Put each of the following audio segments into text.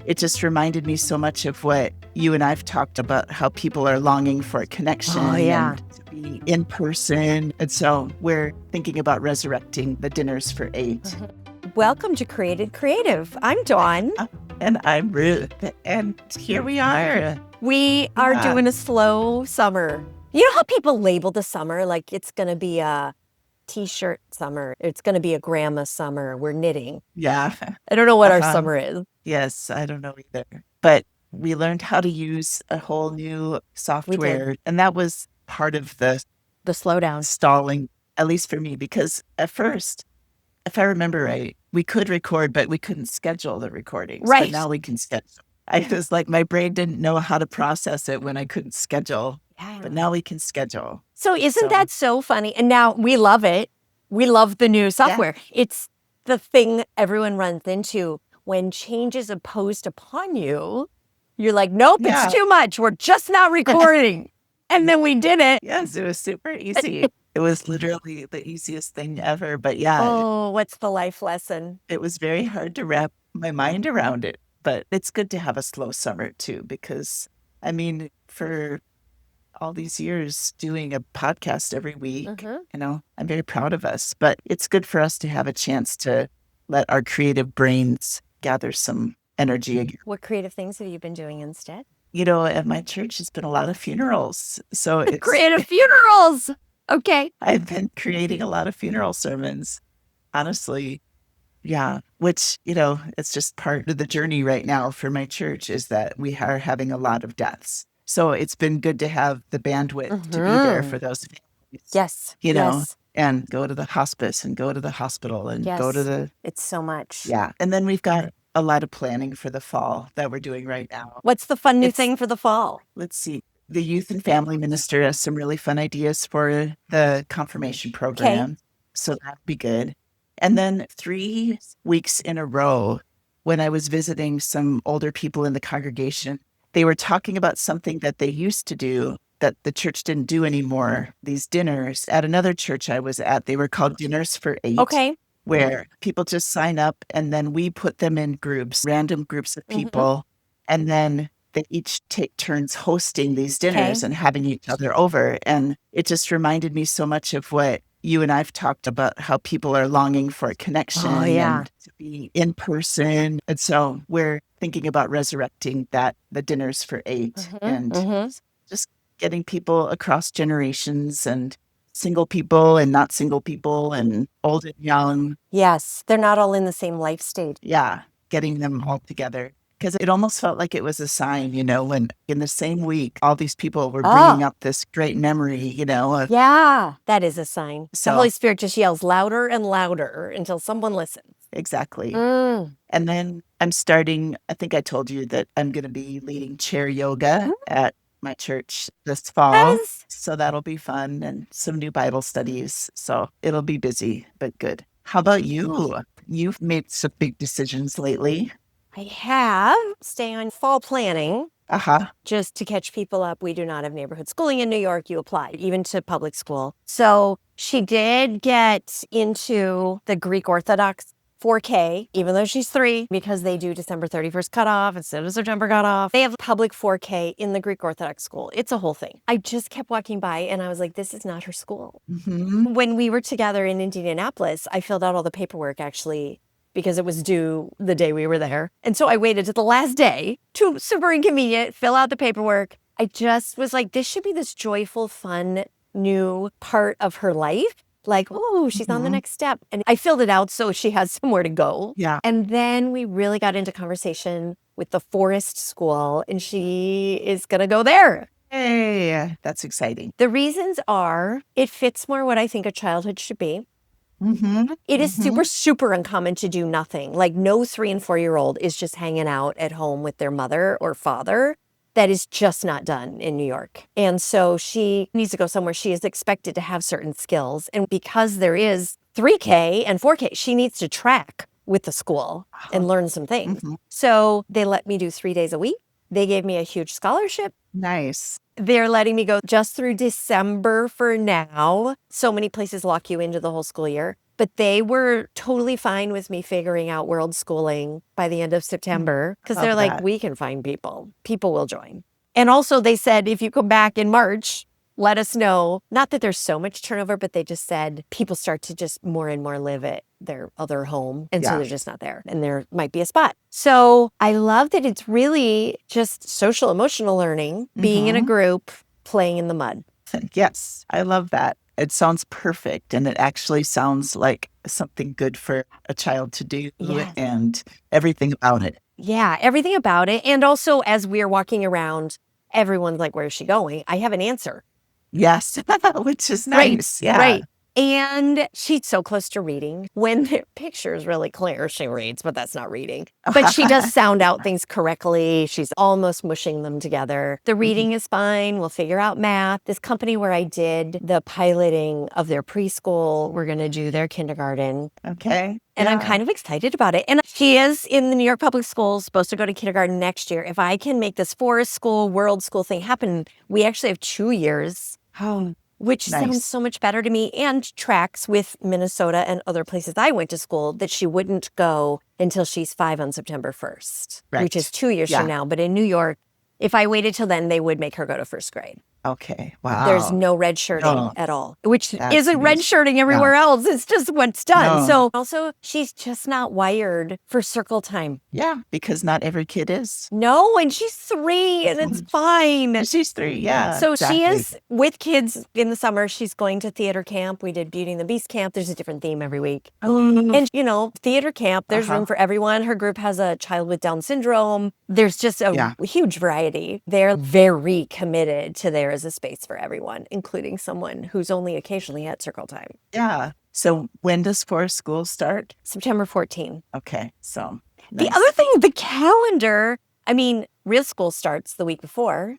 it just reminded me so much of what you and I've talked about, how people are longing for a connection and to be in person. And so we're thinking about resurrecting the dinners for 8. Welcome to Created Creative. I'm Dawn. And I'm Ruth. And here we are. We are doing a slow summer. You know how people label the summer like it's going to be a t-shirt summer. It's going to be a grandma summer. We're knitting. Yeah. I don't know what our summer is. Yes, I don't know either. But we learned how to use a whole new software. And that was part of the slowdown. Stalling, at least for me, because at first, if I remember right, we could record, but we couldn't schedule the recordings. Right. But now we can schedule. I was like, my brain didn't know how to process it when I couldn't schedule. Yeah. But now we can schedule. So isn't that so funny? And now we love it. We love the new software. Yeah. It's the thing everyone runs into when change is imposed upon you. You're like, nope, it's too much. We're just not recording. And then we did it. Yes, it was super easy. It was literally the easiest thing ever. But yeah. Oh, what's the life lesson? It was very hard to wrap my mind around it. But it's good to have a slow summer too, because I mean, for all these years doing a podcast every week, you know, I'm very proud of us. But it's good for us to have a chance to let our creative brains gather some energy again. What creative things have you been doing instead? You know, at my church, it's been a lot of funerals. So it's creative funerals. Okay. I've been creating a lot of funeral sermons, honestly. Yeah, which, you know, it's just part of the journey right now for my church is that we are having a lot of deaths. So it's been good to have the bandwidth to be there for those families. Yes. You know, and go to the hospice and go to the hospital and go to the... It's so much. Yeah. And then we've got a lot of planning for the fall that we're doing right now. What's the fun new thing for the fall? Let's see. The youth and family minister has some really fun ideas for the confirmation program. Okay. So that'd be good. And then 3 weeks in a row, when I was visiting some older people in the congregation, they were talking about something that they used to do that the church didn't do anymore. These dinners at another church I was at, they were called Dinners for 8. Okay. Where people just sign up and then we put them in groups, random groups of people, and then they each take turns hosting these dinners and having each other over. And it just reminded me so much of what you and I've talked about, how people are longing for a connection and to be in person. And so we're thinking about resurrecting the dinners for 8 and just getting people across generations and single people and not single people and old and young. Yes, they're not all in the same life stage. Yeah, getting them all together. Because it almost felt like it was a sign, you know, when in the same week, all these people were bringing up this great memory, you know. Yeah, that is a sign. So, the Holy Spirit just yells louder and louder until someone listens. Exactly. And then I'm starting, I think I told you that I'm going to be leading chair yoga at my church this fall. Yes. So that'll be fun and some new Bible studies. So it'll be busy, but good. How about you? You've made some big decisions lately. I have. Stay on fall planning. Just to catch people up, we do not have neighborhood schooling in New York. You apply, even to public school. So she did get into the Greek Orthodox 4K, even though she's 3, because they do December 31st cutoff instead of September cutoff. They have public 4K in the Greek Orthodox school. It's a whole thing. I just kept walking by and I was like, this is not her school. When we were together in Indianapolis, I filled out all the paperwork actually because it was due the day we were there. And so I waited to the last day to super inconvenient, fill out the paperwork. I just was like, this should be this joyful, fun, new part of her life. Like, oh, she's on the next step. And I filled it out so she has somewhere to go. Yeah. And then we really got into conversation with the Forest School, and she is going to go there. Hey, that's exciting. The reasons are, it fits more what I think a childhood should be. It is super, super uncommon to do nothing. Like no 3 and 4-year-old is just hanging out at home with their mother or father. That is just not done in New York. And so she needs to go somewhere she is expected to have certain skills. And because there is 3K and 4K, she needs to track with the school and learn some things. So they let me do 3 days a week. They gave me a huge scholarship. Nice. They're letting me go just through December for now. So many places lock you into the whole school year. But they were totally fine with me figuring out world schooling by the end of September because they're like, we can find people. People will join. And also they said, if you come back in March, let us know. Not that there's so much turnover, but they just said people start to just more and more live at their other home. And so they're just not there. And there might be a spot. So I love that it's really just social emotional learning, being in a group, playing in the mud. Yes, I love that. It sounds perfect. And it actually sounds like something good for a child to do and everything about it. Yeah, everything about it. And also, as we're walking around, everyone's like, where's she going? I have an answer. Yes, which is nice. Right. And she's so close to reading. When the picture is really clear, she reads, but that's not reading. But she does sound out things correctly. She's almost mushing them together. The reading is fine. We'll figure out math. This company where I did the piloting of their preschool, we're going to do their kindergarten. Okay. And I'm kind of excited about it. And she is in the New York Public Schools, supposed to go to kindergarten next year. If I can make this forest school, world school thing happen, we actually have 2 years. Which sounds so much better to me and tracks with Minnesota and other places I went to school that she wouldn't go until she's 5 on September 1st, which is 2 years from now. But in New York, if I waited till then, they would make her go to first grade. Okay. Wow. There's no red shirting at all, which isn't red shirting everywhere else. It's just what's done. So also, she's just not wired for circle time. Yeah, because not every kid is. No, and she's 3 and it's fine. She's 3, yeah. So she is with kids in the summer. She's going to theater camp. We did Beauty and the Beast camp. There's a different theme every week. And, theater camp, there's room for everyone. Her group has a child with Down syndrome. There's just a huge variety. They're very committed to there is a space for everyone, including someone who's only occasionally at circle time. Yeah. So when does forest school start? September 14. Okay. So the other thing, the calendar, real school starts the week before,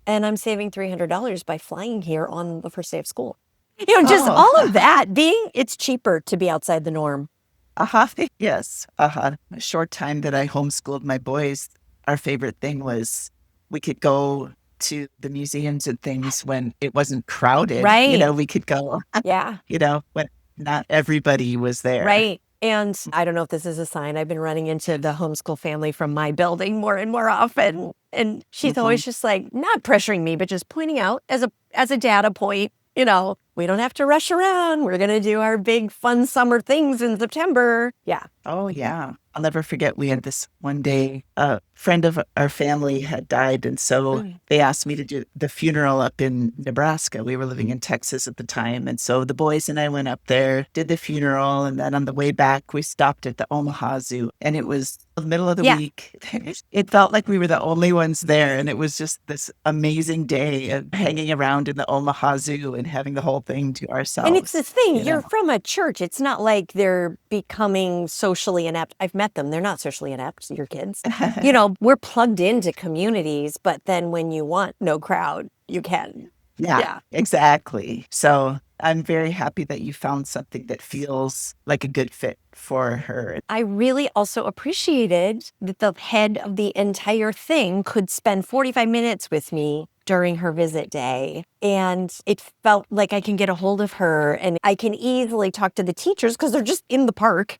and I'm saving $300 by flying here on the first day of school. Just all of that it's cheaper to be outside the norm. Yes. A short time that I homeschooled my boys, our favorite thing was we could go to the museums and things when it wasn't crowded. Right. We could go. Yeah. When not everybody was there. Right. And I don't know if this is a sign. I've been running into the homeschool family from my building more and more often. And she's always just like, not pressuring me, but just pointing out as a data point, we don't have to rush around. We're going to do our big fun summer things in September. Yeah. Oh, yeah. I'll never forget, we had this one day, a friend of our family had died. And so they asked me to do the funeral up in Nebraska. We were living in Texas at the time. And so the boys and I went up there, did the funeral. And then on the way back, we stopped at the Omaha Zoo. And it was the middle of the week. It felt like we were the only ones there. And it was just this amazing day of hanging around in the Omaha Zoo and having the whole thing to ourselves. And it's the thing, you're from a church. It's not like they're becoming socially inept. I've met them. They're not socially inept, your kids. We're plugged into communities, but then when you want no crowd, you can. Yeah, exactly. So I'm very happy that you found something that feels like a good fit for her. I really also appreciated that the head of the entire thing could spend 45 minutes with me during her visit day. And it felt like I can get a hold of her and I can easily talk to the teachers because they're just in the park.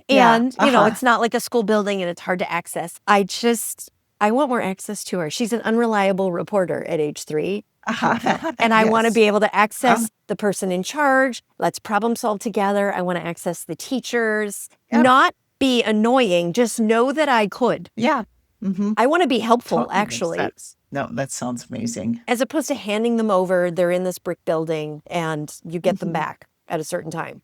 And, it's not like a school building and it's hard to access. I want more access to her. She's an unreliable reporter at age 3. And I want to be able to access the person in charge. Let's problem solve together. I want to access the teachers, not be annoying. Just know that I could. Yeah. Mm-hmm. I want to be helpful, Totally actually. No, that sounds amazing. As opposed to handing them over, they're in this brick building and you get them back at a certain time.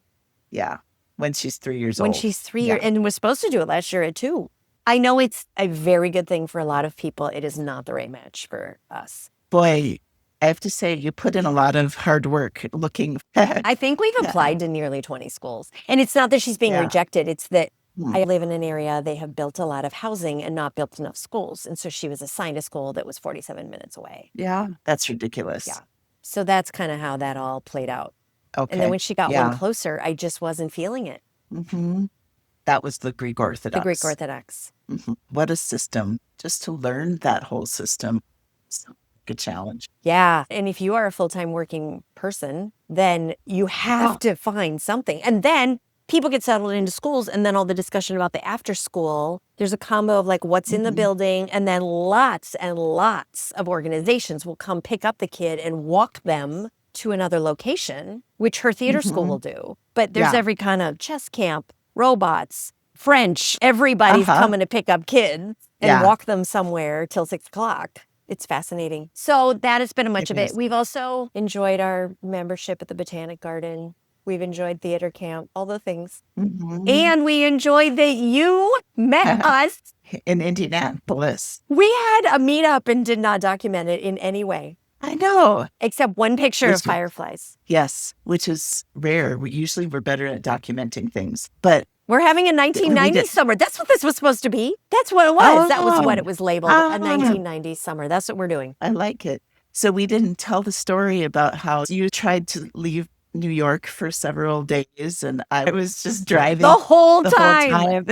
Yeah. When she's 3 years old. When she's 3 years, and was supposed to do it last year at 2. I know it's a very good thing for a lot of people. It is not the right match for us. Boy, I have to say, you put in a lot of hard work looking. I think we've applied to nearly 20 schools. And it's not that she's being rejected. It's that I live in an area, they have built a lot of housing and not built enough schools. And so she was assigned a school that was 47 minutes away. Yeah, that's ridiculous. Yeah. So that's kind of how that all played out. Okay. And then when she got one closer, I just wasn't feeling it. Mm-hmm. That was the Greek Orthodox. The Greek Orthodox. Mm-hmm. What a system. Just to learn that whole system. So a challenge. Yeah. And if you are a full-time working person, then you have to find something. And then people get settled into schools, and then all the discussion about the after school, there's a combo of like what's in the building, and then lots and lots of organizations will come pick up the kid and walk them to another location, which her theater school will do. But there's every kind of chess camp, robots, French, everybody's coming to pick up kids and walk them somewhere till 6 o'clock. It's fascinating. So that has been much of it. We've also enjoyed our membership at the Botanic Garden. We've enjoyed theater camp, all the things. And we enjoyed that you met us in Indianapolis. We had a meetup and did not document it in any way. I know. Except one picture of fireflies. Yes, which is rare. We're better at documenting things. But we're having a 1990s summer. That's what this was supposed to be. That's what it was. That was what it was labeled, a 1990s summer. That's what we're doing. I like it. So we didn't tell the story about how you tried to leave New York for several days, and I was just driving the whole time.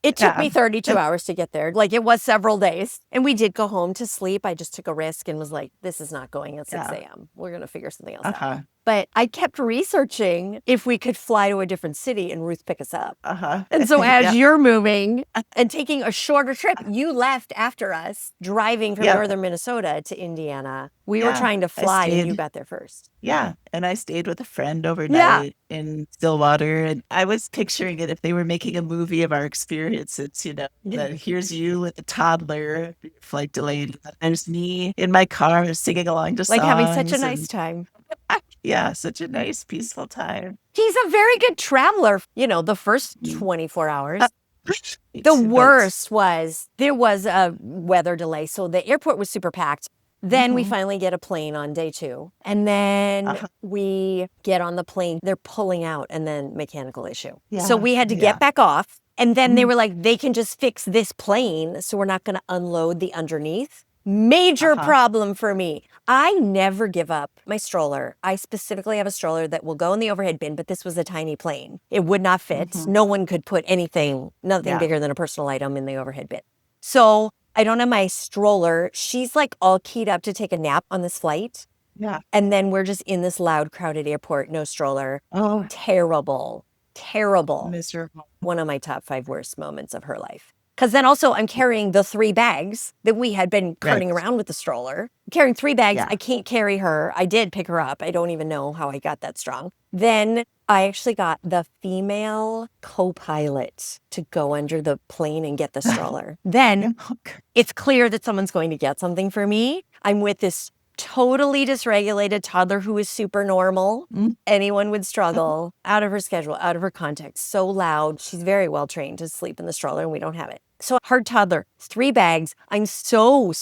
It took me 32 hours to get there. Like, it was several days. And we did go home to sleep. I just took a risk and was like, this is not going at 6 a.m. We're going to figure something else out. But I kept researching if we could fly to a different city and Ruth pick us up. And so as you're moving and taking a shorter trip, you left after us, driving from northern Minnesota to Indiana. We were trying to fly and you got there first. Yeah. And I stayed with a friend overnight in Stillwater. And I was picturing it if they were making a movie of our experiences, that here's you with a toddler, flight delayed. There's me in my car singing along to songs. Like having such a nice time. Yeah, such a nice, peaceful time. He's a very good traveler. The first 24 hours. The worst was there was a weather delay. So the airport was super packed. Then we finally get a plane on day 2. And then we get on the plane. They're pulling out and then mechanical issue. So we had to get back off. And then they were like, they can just fix this plane. So we're not going to unload the underneath. Major problem for me. I never give up my stroller. I specifically have a stroller that will go in the overhead bin, but this was a tiny plane. It would not fit. No one could put nothing bigger than a personal item in the overhead bin. So I don't have my stroller. She's like all keyed up to take a nap on this flight. Yeah. And then we're just in this loud, crowded airport, no stroller. Oh, terrible. Miserable. One of my top 5 worst moments of her life. Because then also I'm carrying the 3 bags that we had been carting around with the stroller. I'm carrying 3 bags. I can't carry her. I did pick her up. I don't even know how I got that strong. Then I actually got the female co-pilot to go under the plane and get the stroller. Then it's clear that someone's going to get something for me. I'm with this totally dysregulated toddler who is super normal. Anyone would struggle. Out of her schedule, out of her context. So loud. She's very well trained to sleep in the stroller, and we don't have it. So hard toddler, 3 bags. I'm so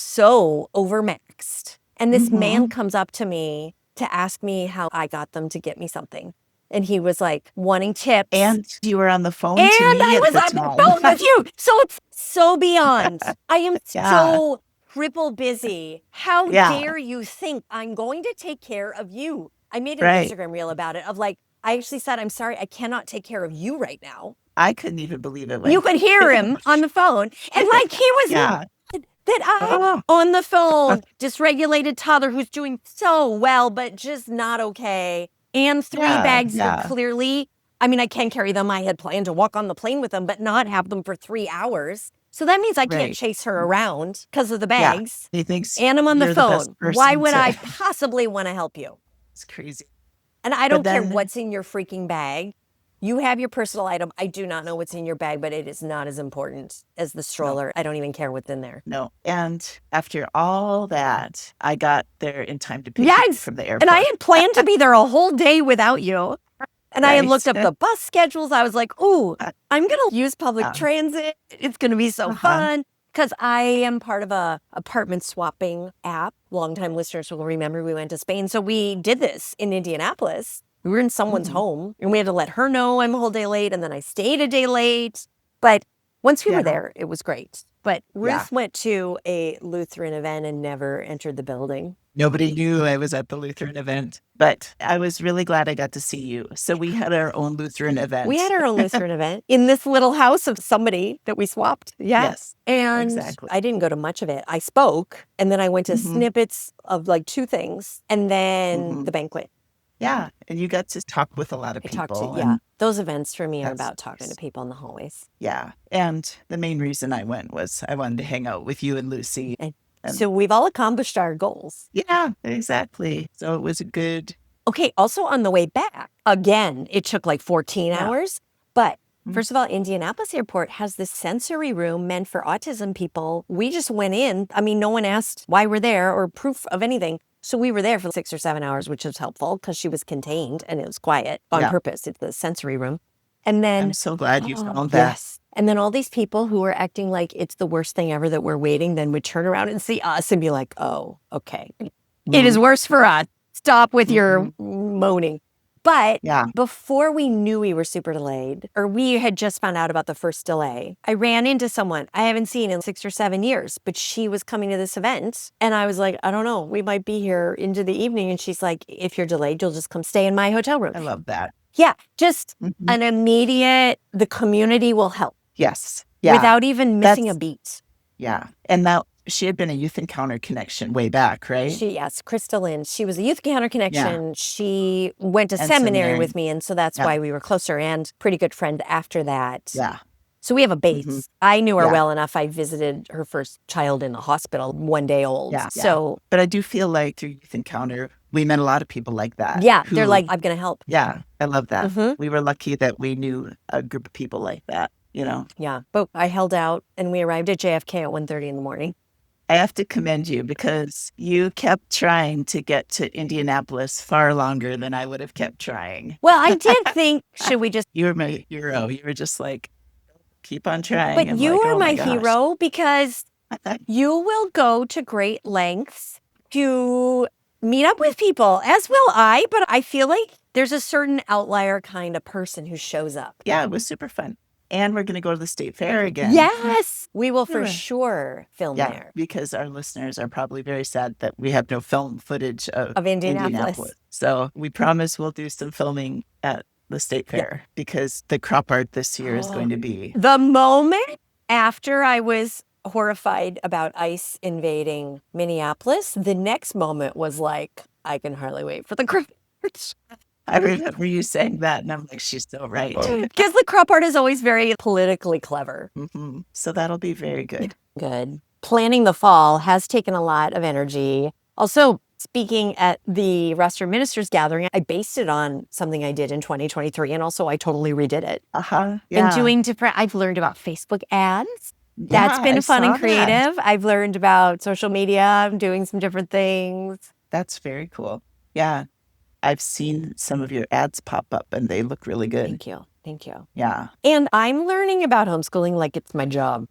overmaxed. And this man comes up to me to ask me how I got them to get me something. And he was like wanting tips. And you were on the phone and to me I was at the on the phone with you. So it's so beyond. I am so triple busy. How dare you think I'm going to take care of you? I made an Instagram reel about it of like, I actually said, I'm sorry, I cannot take care of you right now. I couldn't even believe it. You could hear him on the phone. And like he was that I on the phone, dysregulated toddler who's doing so well, but just not okay. And 3 bags that clearly, I mean, I can carry them. I had planned to walk on the plane with them, but not have them for 3 hours. So that means I can't chase her around because of the bags. He thinks and I'm on the phone. Why would I possibly want to help you? It's crazy. And I don't care what's in your freaking bag. You have your personal item. I do not know what's in your bag, but it is not as important as the stroller. I don't even care what's in there. No. And after all that, I got there in time to pick you from the airport. And I had planned to be there a whole day without you. And I had looked up the bus schedules. I was like, ooh, I'm going to use public transit. It's going to be so fun. Because I am part of a apartment swapping app. Longtime listeners will remember we went to Spain. So we did this in Indianapolis. We were in someone's home and we had to let her know I'm a whole day late. And then I stayed a day late. But Once we were there, it was great. But Ruth went to a Lutheran event and never entered the building. Nobody knew I was at the Lutheran event, but I was really glad I got to see you. So we had our own Lutheran event. We had our own Lutheran event in this little house of somebody that we swapped. Yes. And exactly. I didn't go to much of it. I spoke, and then I went to snippets of like 2 things, and then the banquet. Yeah. And you got to talk with a lot of people. Those events for me are about talking to people in the hallways. Yeah. And the main reason I went was I wanted to hang out with you and Lucy. So we've all accomplished our goals. Yeah, exactly. So it was a good... Okay, also on the way back, again, it took like 14 hours. But first of all, Indianapolis Airport has this sensory room meant for autism people. We just went in. I mean, no one asked why we're there or proof of anything. So we were there for 6 or 7 hours, which was helpful because she was contained and it was quiet on purpose. It's the sensory room. And then... I'm so glad you found that. Yes. And then all these people who were acting like it's the worst thing ever that we're waiting, then would turn around and see us and be like, oh, okay. It is worse for us. Stop with your moaning. But before we knew we were super delayed, or we had just found out about the first delay, I ran into someone I haven't seen in 6 or 7 years, but she was coming to this event. And I was like, I don't know, we might be here into the evening. And she's like, if you're delayed, you'll just come stay in my hotel room. I love that. Yeah, just an immediate, the community will help. Yes. Yeah. Without even missing a beat. Yeah. And now she had been a youth encounter connection way back, right? Yes, Krista Lynn. She was a youth encounter connection. Yeah. She went to seminary with me. And so that's why we were closer and pretty good friend after that. Yeah. So we have a base. I knew her well enough. I visited her first child in the hospital 1 day old. Yeah. So, but I do feel like through youth encounter, we met a lot of people like that. Yeah. They're like, I'm going to help. Yeah. I love that. We were lucky that we knew a group of people like that. You know? Yeah. But I held out and we arrived at JFK at 1:30 in the morning. I have to commend you because you kept trying to get to Indianapolis far longer than I would have kept trying. Well, I did think, should we just... You were my hero. You were just like, keep on trying. But you were my hero because you will go to great lengths to meet up with people, as will I. But I feel like there's a certain outlier kind of person who shows up. Yeah, it was super fun. And we're going to go to the state fair again. Yes, we will for sure film there. Because our listeners are probably very sad that we have no film footage of Indianapolis. So we promise we'll do some filming at the state fair because the crop art this year is going to be... The moment after I was horrified about ICE invading Minneapolis, the next moment was like, I can hardly wait for the crop art. I remember you saying that, and I'm like, she's so right. Because the crop art is always very politically clever. So that'll be very good. Good. Planning the fall has taken a lot of energy. Also, speaking at the Roster Ministers Gathering, I based it on something I did in 2023, and also I totally redid it. Been doing different, I've learned about Facebook ads. That's been fun and creative. I've learned about social media. I'm doing some different things. That's very cool. Yeah. I've seen some of your ads pop up and they look really good. Thank you. Thank you. Yeah. And I'm learning about homeschooling like it's my job.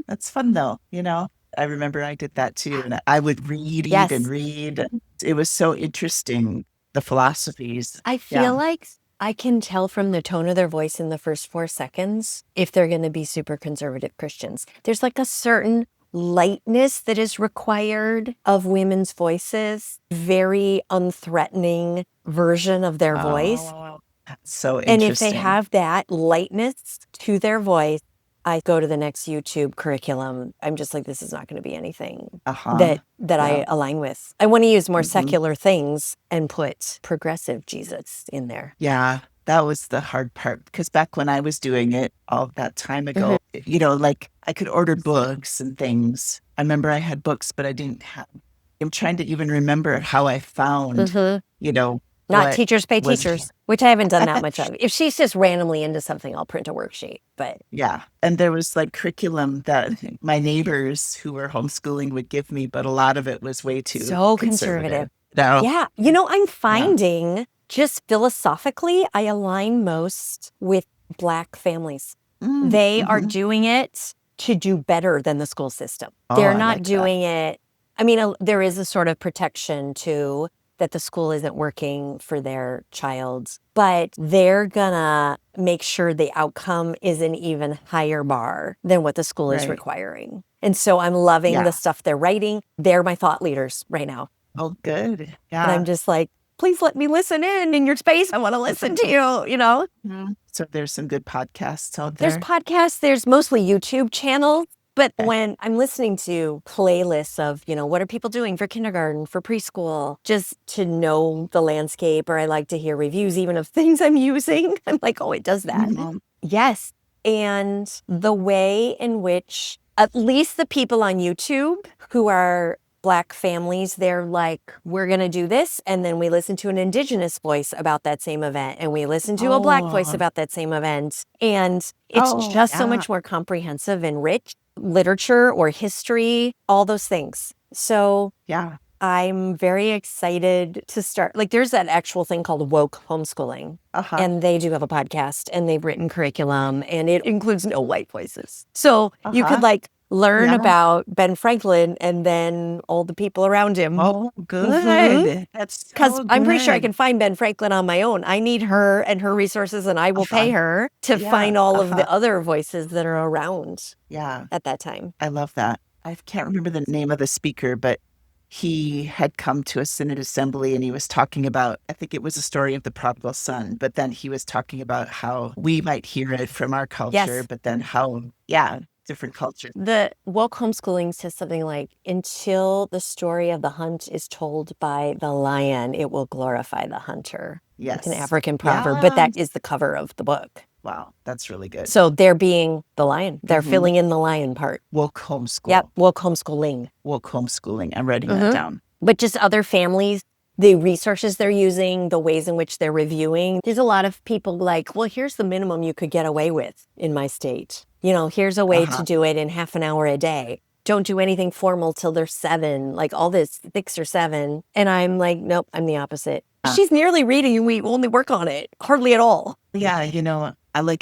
That's fun though. You know, I remember I did that too. And I would read and read. It was so interesting, the philosophies. I feel like I can tell from the tone of their voice in the first 4 seconds if they're going to be super conservative Christians. There's like a certain lightness that is required of women's voices, very unthreatening version of their voice. That's so interesting. And if they have that lightness to their voice, I go to the next YouTube curriculum. I'm just like, this is not going to be anything that I align with. I want to use more secular things and put progressive Jesus in there. Yeah. That was the hard part because back when I was doing it all that time ago, you know, like I could order books and things. I remember I had books, but I didn't have, I'm trying to even remember how I found, you know. Not teachers pay teachers, which I haven't done that much of. If she's just randomly into something, I'll print a worksheet. But yeah. And there was like curriculum that my neighbors who were homeschooling would give me, but a lot of it was way too conservative. No. Yeah. You know, I'm finding just philosophically, I align most with Black families. They are doing it to do better than the school system. They're not doing it. I mean, there is a sort of protection to that the school isn't working for their child, but they're gonna make sure the outcome is an even higher bar than what the school is requiring. And so I'm loving the stuff they're writing. They're my thought leaders right now. Oh, good. Yeah. And I'm just like, please let me listen in your space. I want to listen to you, you know? Mm-hmm. So there's some good podcasts out there. There's podcasts. There's mostly YouTube channels. But when I'm listening to playlists of, you know, what are people doing for kindergarten, for preschool, just to know the landscape, or I like to hear reviews even of things I'm using. I'm like, oh, it does that. Mm-hmm. Yes. And the way in which at least the people on YouTube who are Black families, they're like, we're going to do this. And then we listen to an Indigenous voice about that same event. And we listen to a Black voice about that same event. And it's just so much more comprehensive and rich. Literature or history, all those things. So I'm very excited to start. Like there's that actual thing called woke homeschooling. And they do have a podcast and they've written curriculum and it includes no white voices. So you could like learn about Ben Franklin and then all the people around him. Oh, good. Mm-hmm. That's because I'm pretty sure I can find Ben Franklin on my own. I need her and her resources, and I will pay her to find all of the other voices that are around at that time. I love that. I can't remember the name of the speaker, but he had come to a Synod assembly and he was talking about, I think it was a story of the prodigal son, but then he was talking about how we might hear it from our culture, but then how, different cultures. The woke homeschooling says something like, until the story of the hunt is told by the lion, it will glorify the hunter. Yes. Like an African proverb, but that is the cover of the book. Wow, that's really good. So they're being the lion. They're filling in the lion part. Woke homeschool. Yep, woke homeschooling. Woke homeschooling. I'm writing that down. But just other families, the resources they're using, the ways in which they're reviewing. There's a lot of people like, well, here's the minimum you could get away with in my state. You know, here's a way to do it in half an hour a day. Don't do anything formal till they're 7, like all this 6 or 7. And I'm like, nope, I'm the opposite. She's nearly reading and we only work on it. Hardly at all. Yeah, you know,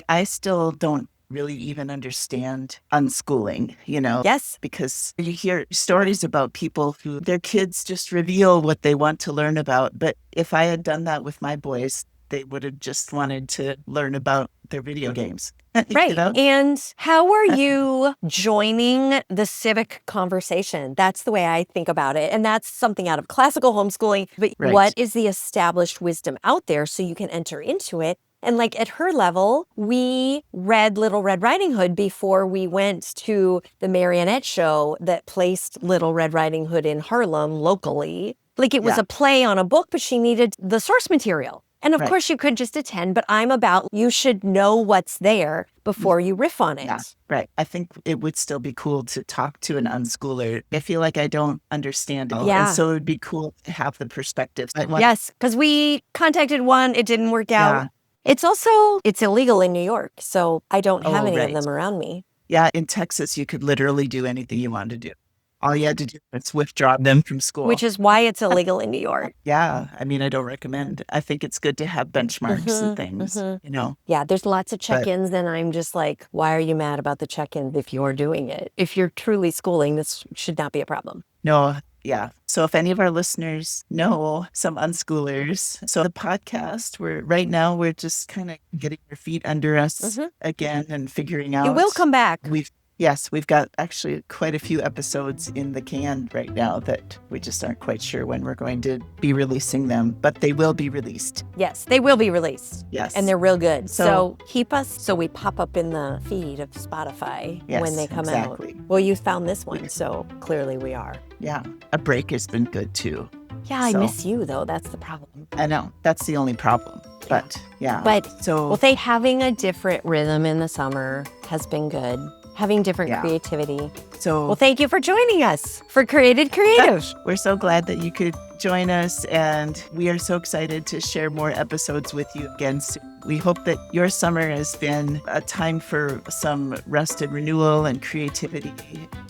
I still don't really even understand unschooling, you know? Yes. Because you hear stories about people who their kids just reveal what they want to learn about. But if I had done that with my boys, they would have just wanted to learn about their video games. Right. You know? And how are you joining the civic conversation? That's the way I think about it. And that's something out of classical homeschooling. But what is the established wisdom out there so you can enter into it? And like at her level, we read Little Red Riding Hood before we went to the marionette show that placed Little Red Riding Hood in Harlem locally. Like it was a play on a book, but she needed the source material. And of course you could just attend, but I'm about, you should know what's there before you riff on it. Yeah, right. I think it would still be cool to talk to an unschooler. I feel like I don't understand it. Yeah. And so it would be cool to have the perspective. Yes, because we contacted one, it didn't work out. Yeah. It's illegal in New York, so I don't have any of them around me. Yeah, in Texas, you could literally do anything you wanted to do. All you had to do was withdraw them from school. Which is why it's illegal in New York. Yeah. I mean, I don't recommend. I think it's good to have benchmarks and things, you know. Yeah, there's lots of check-ins, and I'm just like, why are you mad about the check-in if you're doing it? If you're truly schooling, this should not be a problem. No, yeah. So if any of our listeners know some unschoolers, so the podcast, we're just kind of getting our feet under us again and figuring out. It will come back. We've got actually quite a few episodes in the can right now that we just aren't quite sure when we're going to be releasing them, but they will be released. Yes, they will be released. Yes. And they're real good. So keep us so we pop up in the feed of Spotify when they come out. Well, you found this one, so clearly we are. Yeah. A break has been good too. Yeah, I miss you though. That's the problem. I know. That's the only problem. But having a different rhythm in the summer has been good. Having different creativity. So, thank you for joining us for Created Creative. We're so glad that you could join us, and we are so excited to share more episodes with you again soon. We hope that your summer has been a time for some rest and renewal and creativity.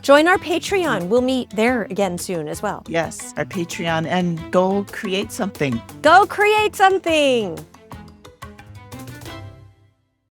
Join our Patreon. We'll meet there again soon as well. Yes, our Patreon, and go create something. Go create something.